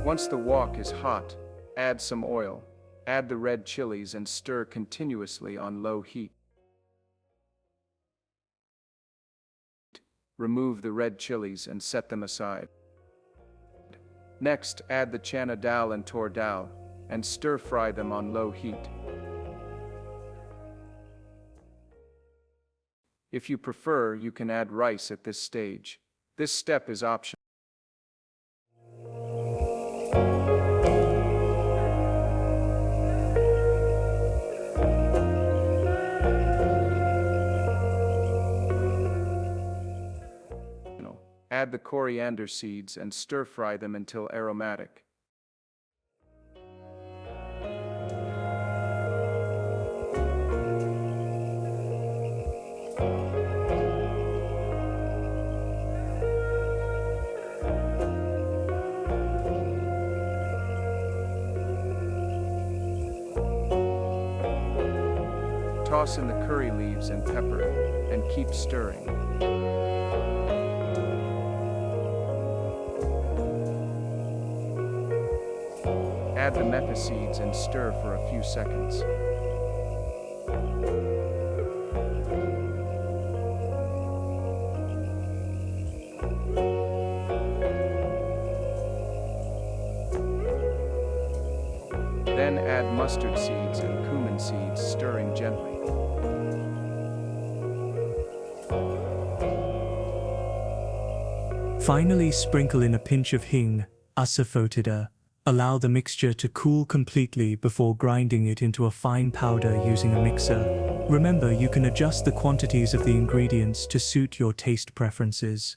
Once the wok is hot, add some oil, add the red chilies and stir continuously on low heat. Remove the red chilies and set them aside. Next, add the chana dal and tur dal, and stir-fry them on low heat. If you prefer, you can add rice at this stage. This step is optional. Add the coriander seeds and stir-fry them until aromatic. Toss in the curry leaves and pepper, and keep stirring. Add the metha seeds and stir for a few seconds. Then add mustard seeds and cumin seeds, stirring gently. Finally, sprinkle in a pinch of hing, asafoetida. Allow the mixture to cool completely before grinding it into a fine powder using a mixer. Remember, you can adjust the quantities of the ingredients to suit your taste preferences.